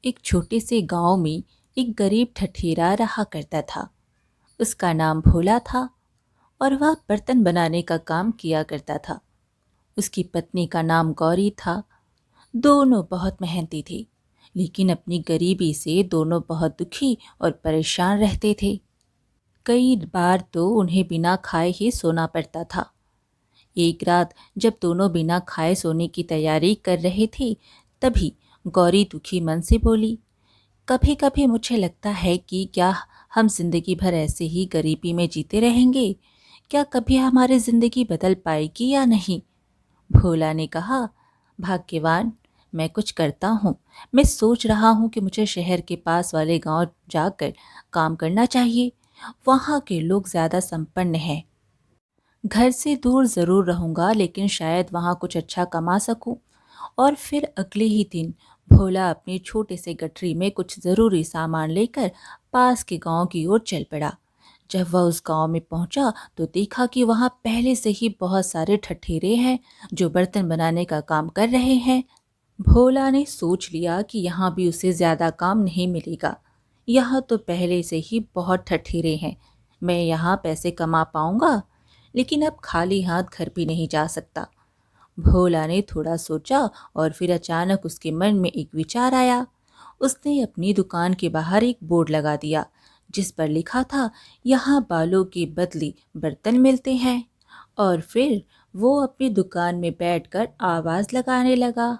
एक छोटे से गांव में एक गरीब ठठेरा रहा करता था। उसका नाम भोला था और वह बर्तन बनाने का काम किया करता था। उसकी पत्नी का नाम गौरी था। दोनों बहुत मेहनती थे, लेकिन अपनी गरीबी से दोनों बहुत दुखी और परेशान रहते थे। कई बार तो उन्हें बिना खाए ही सोना पड़ता था। एक रात जब दोनों बिना खाए सोने की तैयारी कर रहे थे, तभी गौरी दुखी मन से बोली, कभी कभी मुझे लगता है कि क्या हम जिंदगी भर ऐसे ही गरीबी में जीते रहेंगे। क्या कभी हमारी जिंदगी बदल पाएगी या नहीं। भोला ने कहा, भाग्यवान, मैं कुछ करता हूँ। मैं सोच रहा हूँ कि मुझे शहर के पास वाले गांव जाकर काम करना चाहिए। वहाँ के लोग ज़्यादा संपन्न हैं। घर से दूर ज़रूर रहूँगा, लेकिन शायद वहाँ कुछ अच्छा कमा सकूँ। और फिर अगले ही दिन भोला अपने छोटे से गठरी में कुछ ज़रूरी सामान लेकर पास के गांव की ओर चल पड़ा। जब वह उस गांव में पहुंचा तो देखा कि वहां पहले से ही बहुत सारे ठठेरे हैं जो बर्तन बनाने का काम कर रहे हैं। भोला ने सोच लिया कि यहाँ भी उसे ज़्यादा काम नहीं मिलेगा। यहाँ तो पहले से ही बहुत ठठेरे हैं। मैं यहाँ पैसे कमा पाऊंगा, लेकिन अब खाली हाथ घर भी नहीं जा सकता। भोला ने थोड़ा सोचा और फिर अचानक उसके मन में एक विचार आया। उसने अपनी दुकान के बाहर एक बोर्ड लगा दिया जिस पर लिखा था, यहाँ बालों के बदले बर्तन मिलते हैं। और फिर वो अपनी दुकान में बैठकर आवाज़ लगाने लगा,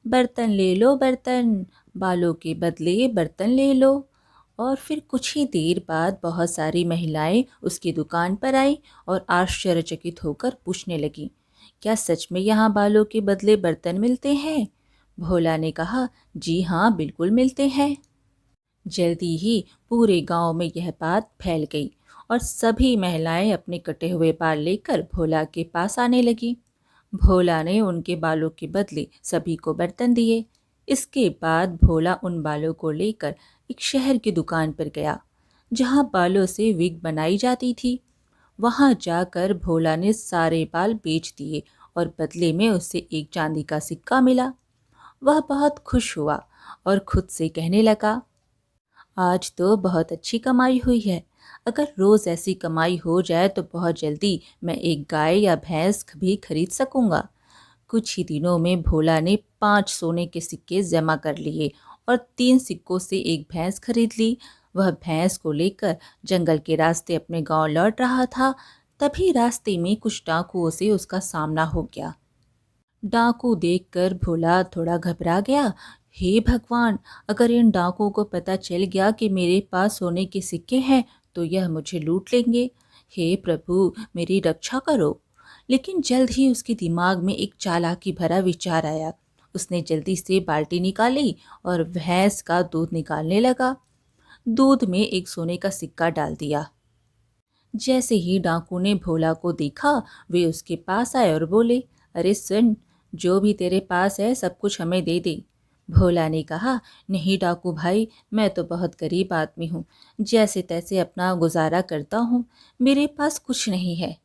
बर्तन ले लो बर्तन, बालों के बदले बर्तन ले लो। और फिर कुछ ही देर बाद बहुत सारी महिलाएं उसकी दुकान पर आई और आश्चर्यचकित होकर पूछने लगीं, क्या सच में यहाँ बालों के बदले बर्तन मिलते हैं। भोला ने कहा, जी हाँ, बिल्कुल मिलते हैं। जल्दी ही पूरे गांव में यह बात फैल गई और सभी महिलाएं अपने कटे हुए बाल लेकर भोला के पास आने लगी। भोला ने उनके बालों के बदले सभी को बर्तन दिए। इसके बाद भोला उन बालों को लेकर एक शहर की दुकान पर गया जहां बालों से विग बनाई जाती थी। वहां जाकर भोला ने सारे बाल बेच दिए और बदले में उसे एक चांदी का सिक्का मिला। वह बहुत खुश हुआ और खुद से कहने लगा, आज तो बहुत अच्छी कमाई हुई है। अगर रोज ऐसी कमाई हो जाए तो बहुत जल्दी मैं एक गाय या भैंस भी खरीद सकूंगा। कुछ ही दिनों में भोला ने 5 सोने के सिक्के जमा कर लिए और 3 सिक्कों से एक भैंस खरीद ली। वह भैंस को लेकर जंगल के रास्ते अपने गांव लौट रहा था। तभी रास्ते में कुछ डाकुओं से उसका सामना हो गया। डाकू देखकर भोला थोड़ा घबरा गया। हे भगवान, अगर इन डाकुओं को पता चल गया कि मेरे पास सोने के सिक्के हैं तो यह मुझे लूट लेंगे। हे प्रभु, मेरी रक्षा करो। लेकिन जल्द ही उसके दिमाग में एक चालाकी भरा विचार आया। उसने जल्दी से बाल्टी निकाली और भैंस का दूध निकालने लगा। दूध में एक सोने का सिक्का डाल दिया। जैसे ही डाकू ने भोला को देखा, वे उसके पास आए और बोले, अरे सुन, जो भी तेरे पास है सब कुछ हमें दे दे। भोला ने कहा, नहीं डाकू भाई, मैं तो बहुत गरीब आदमी हूँ, जैसे तैसे अपना गुजारा करता हूँ, मेरे पास कुछ नहीं है।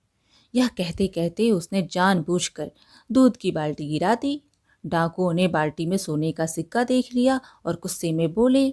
यह कहते कहते उसने जानबूझकर दूध की बाल्टी गिरा दी। डाकुओं ने बाल्टी में सोने का सिक्का देख लिया और गुस्से में बोले,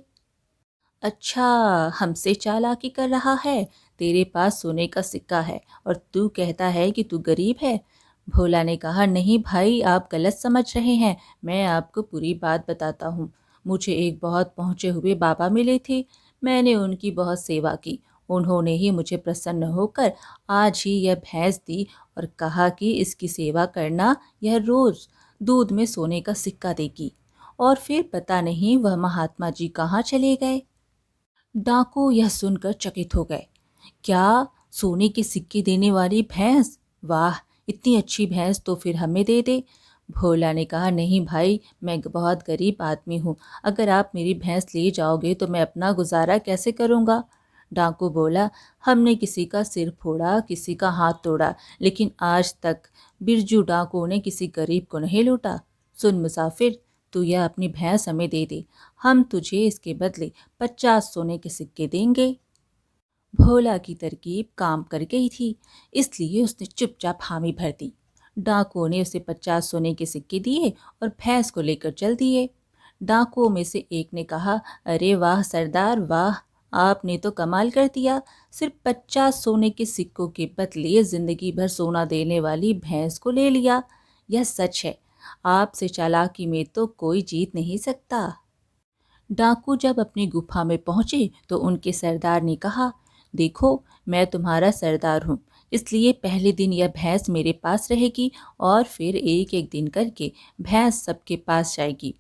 अच्छा, हमसे चालाकी कर रहा है। तेरे पास सोने का सिक्का है और तू कहता है कि तू गरीब है। भोला ने कहा, नहीं भाई, आप गलत समझ रहे हैं। मैं आपको पूरी बात बताता हूँ। मुझे एक बहुत पहुँचे हुए बाबा मिले थे। मैंने उनकी बहुत सेवा की। उन्होंने ही मुझे प्रसन्न होकर आज ही यह भैंस दी और कहा कि इसकी सेवा करना, यह रोज दूध में सोने का सिक्का देगी। और फिर पता नहीं वह महात्मा जी कहाँ चले गए। डाकू यह सुनकर चकित हो गए। क्या, सोने के सिक्के देने वाली भैंस? वाह, इतनी अच्छी भैंस तो फिर हमें दे दे। भोला ने कहा, नहीं भाई, मैं बहुत गरीब आदमी हूँ। अगर आप मेरी भैंस ले जाओगे तो मैं अपना गुजारा कैसे करूँगा। डाकू बोला, हमने किसी का सिर फोड़ा, किसी का हाथ तोड़ा, लेकिन आज तक बिरजू डाकू ने किसी गरीब को नहीं लूटा। सुन मुसाफिर, तू यह अपनी भैंस हमें दे दे। हम तुझे इसके बदले 50 सोने के सिक्के देंगे। भोला की तरकीब काम कर गई थी, इसलिए उसने चुपचाप हामी भर दी। डाकुओं ने उसे 50 सोने के सिक्के दिए और भैंस को लेकर चल दिए। डाकुओं में से एक ने कहा, अरे वाह सरदार वाह, आपने तो कमाल कर दिया। सिर्फ 50 सोने के सिक्कों के बदले जिंदगी भर सोना देने वाली भैंस को ले लिया। यह सच है, आपसे चालाकी में तो कोई जीत नहीं सकता। डाकू जब अपनी गुफा में पहुंचे तो उनके सरदार ने कहा, देखो मैं तुम्हारा सरदार हूँ, इसलिए पहले दिन यह भैंस मेरे पास रहेगी और फिर एक एक दिन करके भैंस सबके पास जाएगी।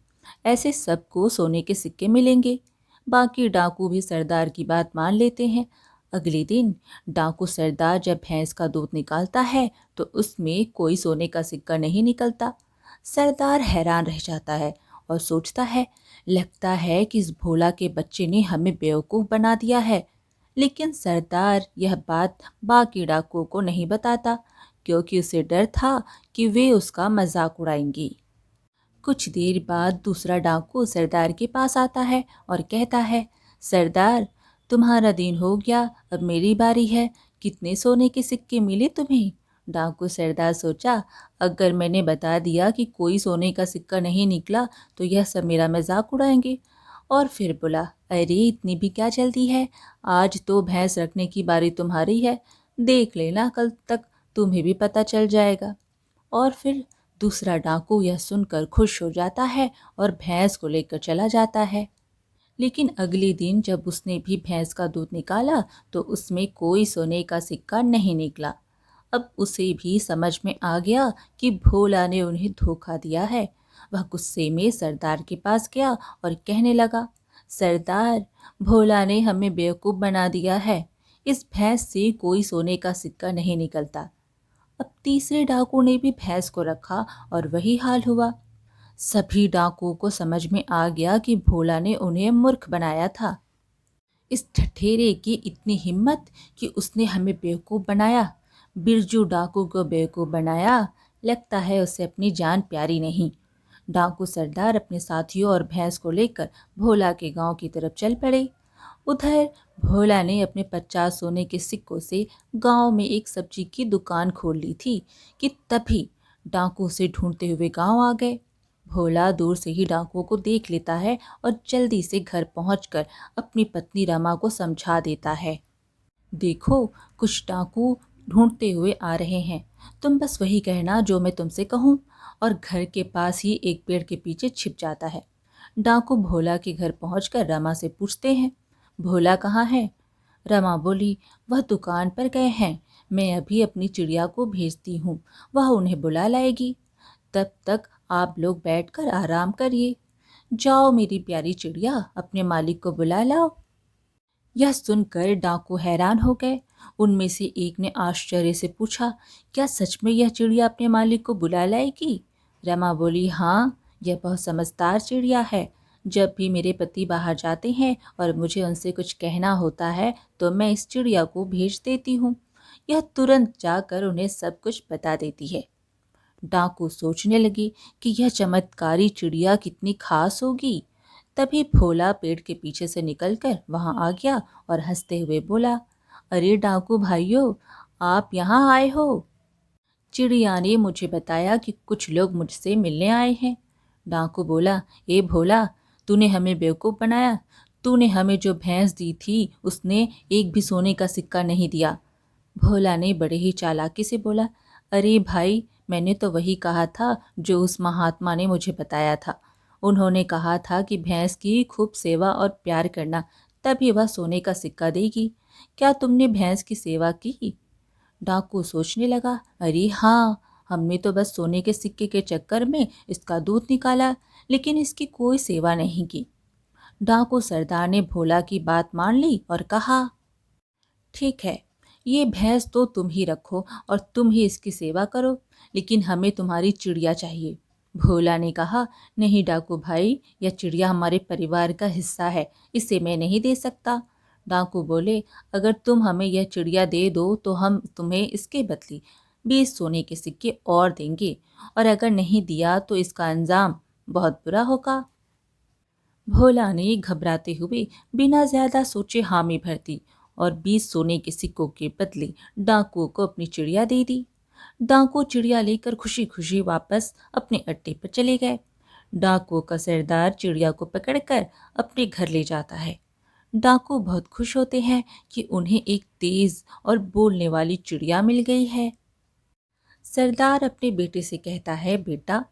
ऐसे सबको सोने के सिक्के मिलेंगे। बाकी डाकू भी सरदार की बात मान लेते हैं। अगले दिन डाकू सरदार जब भैंस का दूध निकालता है तो उसमें कोई सोने का सिक्का नहीं निकलता। सरदार हैरान रह जाता है और सोचता है, लगता है कि इस भोला के बच्चे ने हमें बेवकूफ़ बना दिया है। लेकिन सरदार यह बात बाकी डाकुओं को नहीं बताता, क्योंकि उसे डर था कि वे उसका मजाक उड़ाएंगी। कुछ देर बाद दूसरा डाकू सरदार के पास आता है और कहता है, सरदार तुम्हारा दिन हो गया, अब मेरी बारी है। कितने सोने के सिक्के मिले तुम्हें? डाकू सरदार सोचा, अगर मैंने बता दिया कि कोई सोने का सिक्का नहीं निकला तो यह सब मेरा मजाक उड़ाएंगे। और फिर बोला, अरे इतनी भी क्या जल्दी है, आज तो भैंस रखने की बारी तुम्हारी है, देख लेना कल तक तुम्हें भी पता चल जाएगा। और फिर दूसरा डाकू यह सुनकर खुश हो जाता है और भैंस को लेकर चला जाता है। लेकिन अगले दिन जब उसने भी भैंस का दूध निकाला तो उसमें कोई सोने का सिक्का नहीं निकला। अब उसे भी समझ में आ गया कि भोला ने उन्हें धोखा दिया है। वह गुस्से में सरदार के पास गया और कहने लगा, सरदार भोला ने हमें बेवकूफ़ बना दिया है, इस भैंस से कोई सोने का सिक्का नहीं निकलता। अब तीसरे डाकू ने भी भैंस को रखा और वही हाल हुआ। सभी डाकुओं को समझ में आ गया कि भोला ने उन्हें मूर्ख बनाया था। इस ठठेरे की इतनी हिम्मत कि उसने हमें बेवकूफ़ बनाया। बिरजू डाकू को बेवकूफ़ बनाया, लगता है उसे अपनी जान प्यारी नहीं। डाकू सरदार अपने साथियों और भैंस को लेकर भोला के गांव की तरफ चल पड़े। उधर भोला ने अपने 50 सोने के सिक्कों से गांव में एक सब्जी की दुकान खोल ली थी कि तभी डाकू उसे ढूंढते हुए गांव आ गए। भोला दूर से ही डाकुओं को देख लेता है और जल्दी से घर पहुंचकर अपनी पत्नी रमा को समझा देता है, देखो कुछ डाकू ढूंढते हुए आ रहे हैं, तुम बस वही कहना जो मैं तुमसे कहूँ। और घर के पास ही एक पेड़ के पीछे छिप जाता है। डाकू भोला के घर पहुंचकर रमा से पूछते हैं, भोला कहाँ है? रमा बोली, वह दुकान पर गए हैं, मैं अभी अपनी चिड़िया को भेजती हूँ, वह उन्हें बुला लाएगी। तब तक आप लोग बैठकर आराम करिए। जाओ मेरी प्यारी चिड़िया, अपने मालिक को बुला लाओ। यह सुनकर डाकू हैरान हो गए। उनमें से एक ने आश्चर्य से पूछा, क्या सच में यह चिड़िया अपने मालिक को बुला लाएगी? रमा बोली, हाँ, यह बहुत समझदार चिड़िया है। जब भी मेरे पति बाहर जाते हैं और मुझे उनसे कुछ कहना होता है तो मैं इस चिड़िया को भेज देती हूँ। यह तुरंत जाकर उन्हें सब कुछ बता देती है। डाकू सोचने लगी कि यह चमत्कारी चिड़िया कितनी खास होगी। तभी भोला पेड़ के पीछे से निकलकर वहां आ गया और हंसते हुए बोला, अरे डाकू भाइयों, आप यहाँ आए हो? चिड़िया ने मुझे बताया कि कुछ लोग मुझसे मिलने आए हैं। डाकू बोला, ए भोला, तूने हमें बेवकूफ़ बनाया। तूने हमें जो भैंस दी थी उसने एक भी सोने का सिक्का नहीं दिया। भोला ने बड़े ही चालाकी से बोला, अरे भाई, मैंने तो वही कहा था जो उस महात्मा ने मुझे बताया था। उन्होंने कहा था कि भैंस की खूब सेवा और प्यार करना, तभी वह सोने का सिक्का देगी। क्या तुमने भैंस की सेवा की? डाकू सोचने लगा, अरे हाँ, हमने तो बस सोने के सिक्के के चक्कर में इसका दूध निकाला, लेकिन इसकी कोई सेवा नहीं की। डाकू सरदार ने भोला की बात मान ली और कहा, ठीक है, ये भैंस तो तुम ही रखो और तुम ही इसकी सेवा करो, लेकिन हमें तुम्हारी चिड़िया चाहिए। भोला ने कहा, नहीं डाकू भाई, यह चिड़िया हमारे परिवार का हिस्सा है, इसे मैं नहीं दे सकता। डाकू बोले, अगर तुम हमें यह चिड़िया दे दो तो हम तुम्हें इसके बदले 20 सोने के सिक्के और देंगे, और अगर नहीं दिया तो इसका अंजाम बहुत बुरा होगा। भोला ने घबराते हुए बिना ज्यादा सोचे हामी भर दी और 20 सोने के सिक्कों के बदले डाकुओं को अपनी चिड़िया दे दी। डाकू चिड़िया लेकर खुशी खुशी वापस अपने अड्डे पर चले गए। डाकुओं का सरदार चिड़िया को पकड़कर अपने घर ले जाता है। डाकू बहुत खुश होते हैं कि उन्हें एक तेज और बोलने वाली चिड़िया मिल गई है। सरदार अपने बेटे से कहता है, बेटा,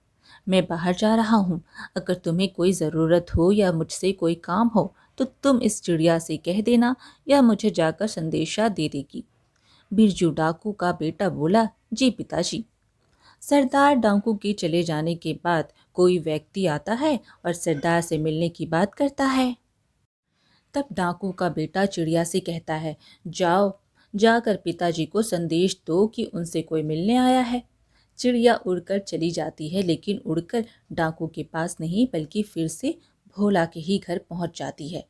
मैं बाहर जा रहा हूँ। अगर तुम्हें कोई ज़रूरत हो या मुझसे कोई काम हो तो तुम इस चिड़िया से कह देना, या मुझे जाकर संदेशा दे देगी। बिरजू डाकू का बेटा बोला, जी पिताजी। सरदार डाकू के चले जाने के बाद कोई व्यक्ति आता है और सरदार से मिलने की बात करता है। तब डाकू का बेटा चिड़िया से कहता है, जाओ, जाकर पिताजी को संदेश दो कि उनसे कोई मिलने आया है। चिड़िया उड़कर चली जाती है, लेकिन उड़कर डाकू के पास नहीं बल्कि फिर से भोला के ही घर पहुंच जाती है।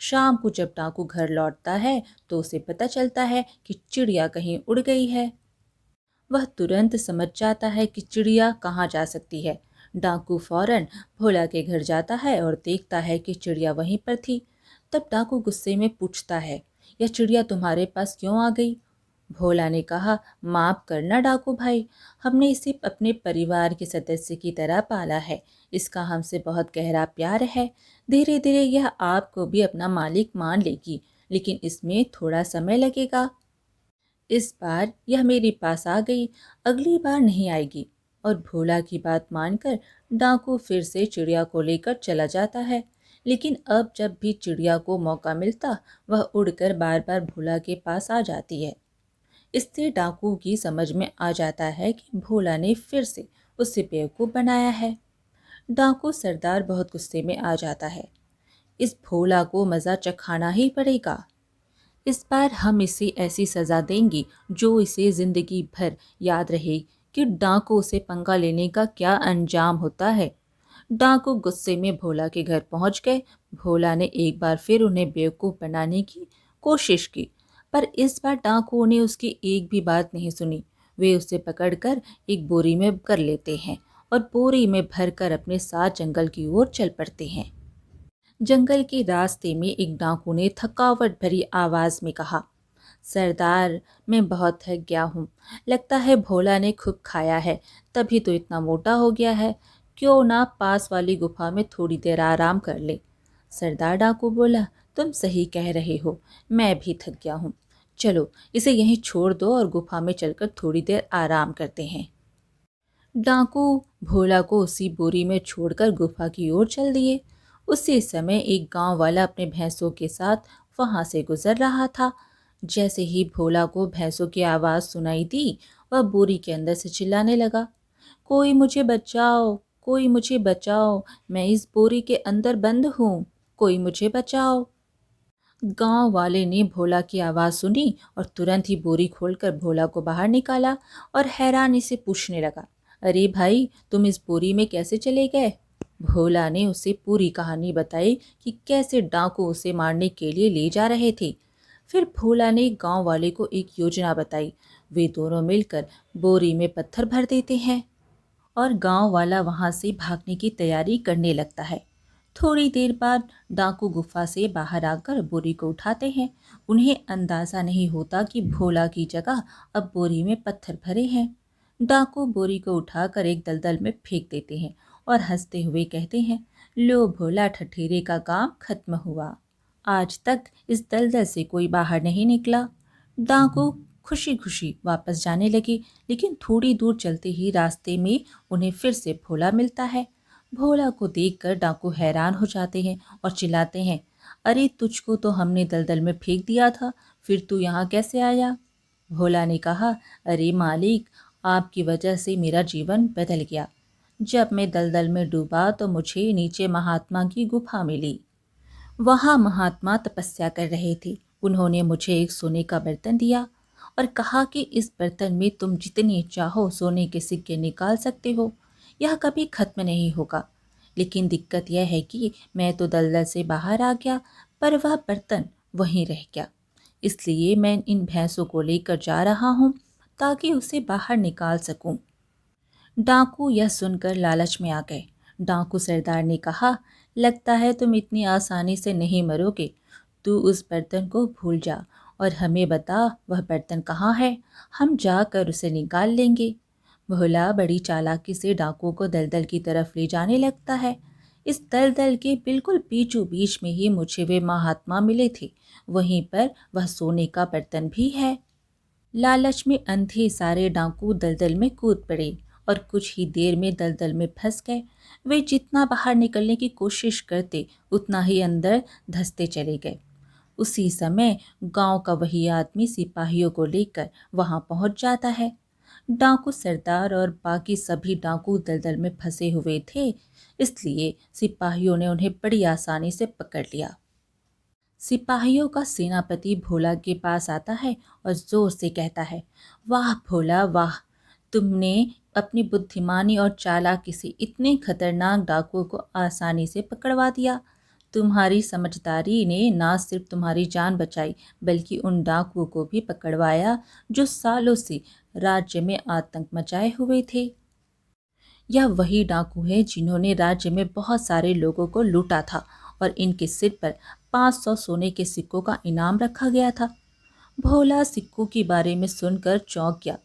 शाम को जब डाकू घर लौटता है तो उसे पता चलता है कि चिड़िया कहीं उड़ गई है। वह तुरंत समझ जाता है कि चिड़िया कहाँ जा सकती है। डाकू फौरन भोला के घर जाता है और देखता है कि चिड़िया वहीं पर थी। तब डाकू गुस्से में पूछता है, यह चिड़िया तुम्हारे पास क्यों आ गई? भोला ने कहा, माफ करना डाकू भाई, हमने इसे अपने परिवार के सदस्य की तरह पाला है। इसका हमसे बहुत गहरा प्यार है। धीरे धीरे यह आपको भी अपना मालिक मान लेगी, लेकिन इसमें थोड़ा समय लगेगा। इस बार यह मेरे पास आ गई, अगली बार नहीं आएगी। और भोला की बात मानकर डाकू फिर से चिड़िया को लेकर चला जाता है। लेकिन अब जब भी चिड़िया को मौका मिलता वह उड़कर बार बार भोला के पास आ जाती है। इससे डाकू की समझ में आ जाता है कि भोला ने फिर से उसे बेवकूफ़ बनाया है। डाकू सरदार बहुत गुस्से में आ जाता है। इस भोला को मज़ा चखाना ही पड़ेगा। इस बार हम इसे ऐसी सज़ा देंगे जो इसे ज़िंदगी भर याद रहे कि डाकू से पंगा लेने का क्या अंजाम होता है। डाकू गुस्से में भोला के घर पहुंच गए। भोला ने एक बार फिर उन्हें बेवकूफ़ बनाने की कोशिश की, पर इस बार डाकुओं ने उसकी एक भी बात नहीं सुनी। वे उसे पकड़कर एक बोरी में कर लेते हैं और बोरी में भरकर अपने साथ जंगल की ओर चल पड़ते हैं। जंगल के रास्ते में एक डाकू ने थकावट भरी आवाज में कहा, सरदार, मैं बहुत थक गया हूँ। लगता है भोला ने खूब खाया है, तभी तो इतना मोटा हो गया है। क्यों ना पास वाली गुफा में थोड़ी देर आराम कर ले। सरदार डाकू बोला, तुम सही कह रहे हो, मैं भी थक गया हूँ। चलो इसे यहीं छोड़ दो और गुफा में चलकर थोड़ी देर आराम करते हैं। डाकू भोला को उसी बोरी में छोड़कर गुफा की ओर चल दिए। उसी समय एक गांव वाला अपने भैंसों के साथ वहां से गुजर रहा था। जैसे ही भोला को भैंसों की आवाज़ सुनाई दी, वह बोरी के अंदर से चिल्लाने लगा, कोई मुझे बचाओ, कोई मुझे बचाओ, मैं इस बोरी के अंदर बंद हूँ, कोई मुझे बचाओ। गांव वाले ने भोला की आवाज़ सुनी और तुरंत ही बोरी खोलकर भोला को बाहर निकाला और हैरानी से पूछने लगा, अरे भाई, तुम इस बोरी में कैसे चले गए? भोला ने उसे पूरी कहानी बताई कि कैसे डाकू उसे मारने के लिए ले जा रहे थे। फिर भोला ने गांव वाले को एक योजना बताई। वे दोनों मिलकर बोरी में पत्थर भर देते हैं और गांव वाला वहां से भागने की तैयारी करने लगता है। थोड़ी देर बाद डाकू गुफा से बाहर आकर बोरी को उठाते हैं। उन्हें अंदाजा नहीं होता कि भोला की जगह अब बोरी में पत्थर भरे हैं। डाकू बोरी को उठाकर एक दलदल में फेंक देते हैं और हंसते हुए कहते हैं, लो भोला ठठेरे का काम खत्म हुआ। आज तक इस दलदल से कोई बाहर नहीं निकला। डाकू खुशी खुशी वापस जाने लगे, लेकिन थोड़ी दूर चलते ही रास्ते में उन्हें फिर से भोला मिलता है। भोला को देखकर डाकू हैरान हो जाते हैं और चिल्लाते हैं, अरे तुझको तो हमने दलदल में फेंक दिया था, फिर तू यहाँ कैसे आया? भोला ने कहा, अरे मालिक, आपकी वजह से मेरा जीवन बदल गया। जब मैं दलदल में डूबा तो मुझे नीचे महात्मा की गुफा मिली। वहाँ महात्मा तपस्या कर रहे थे। उन्होंने मुझे एक सोने का बर्तन दिया और कहा कि इस बर्तन में तुम जितने चाहो सोने के सिक्के निकाल सकते हो, यह कभी खत्म नहीं होगा। लेकिन दिक्कत यह है कि मैं तो दलदल से बाहर आ गया, पर वह बर्तन वहीं रह गया। इसलिए मैं इन भैंसों को लेकर जा रहा हूँ ताकि उसे बाहर निकाल सकूं। डाकू यह सुनकर लालच में आ गए। डाकू सरदार ने कहा, लगता है तुम इतनी आसानी से नहीं मरोगे। तू उस बर्तन को भूल जा और हमें बता वह बर्तन कहाँ है, हम जाकर उसे निकाल लेंगे। भोला बड़ी चालाकी से डाकुओं को दलदल की तरफ ले जाने लगता है। इस दलदल के बिल्कुल बीचों बीच में ही मुझे वे महात्मा मिले थे। वहीं पर वह सोने का बर्तन भी है। लालच में अंधे सारे डाकू दलदल में कूद पड़े और कुछ ही देर में दलदल में फंस गए। वे जितना बाहर निकलने की कोशिश करते उतना ही अंदर धंसते चले गए। उसी समय गांव का वही आदमी सिपाहियों को लेकर वहां पहुंच जाता है। डाकू सरदार और बाकी सभी डाकू दलदल में फंसे हुए थे, इसलिए सिपाहियों ने उन्हें बड़ी आसानी से पकड़ लिया। सिपाहियों का सेनापति भोला के पास आता है और जोर से कहता है, वाह भोला वाह, तुमने अपनी बुद्धिमानी और चालाकी से इतने खतरनाक डाकुओं को आसानी से पकड़वा दिया। तुम्हारी समझदारी ने ना सिर्फ तुम्हारी जान बचाई बल्कि उन डाकुओं को भी पकड़वाया जो सालों से राज्य में आतंक मचाए हुए थे। यह वही डाकू है जिन्होंने राज्य में बहुत सारे लोगों को लूटा था और इनके सिर पर 500 सोने के सिक्कों का इनाम रखा गया था। भोला सिक्कों के बारे में सुनकर चौंक गया।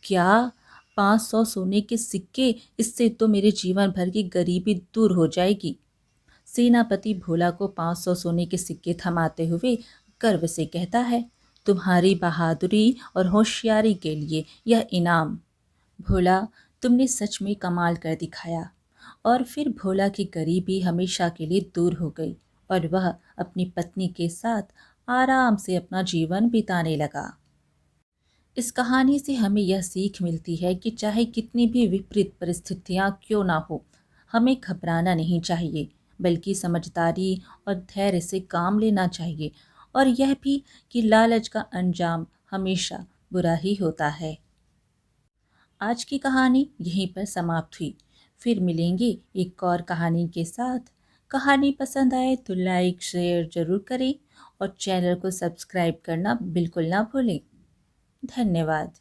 क्या 500 सोने के सिक्के? इससे तो मेरे जीवन भर की गरीबी दूर हो जाएगी। सेनापति भोला को 500 सोने के सिक्के थमाते हुए गर्व से कहता है, तुम्हारी बहादुरी और होशियारी के लिए यह इनाम। भोला, तुमने सच में कमाल कर दिखाया। और फिर भोला की गरीबी हमेशा के लिए दूर हो गई और वह अपनी पत्नी के साथ आराम से अपना जीवन बिताने लगा। इस कहानी से हमें यह सीख मिलती है कि चाहे कितनी भी विपरीत परिस्थितियां क्यों ना हो, हमें घबराना नहीं चाहिए बल्कि समझदारी और धैर्य से काम लेना चाहिए। और यह भी कि लालच का अंजाम हमेशा बुरा ही होता है। आज की कहानी यहीं पर समाप्त हुई। फिर मिलेंगे एक और कहानी के साथ। कहानी पसंद आए तो लाइक शेयर जरूर करें और चैनल को सब्सक्राइब करना बिल्कुल ना भूलें। धन्यवाद।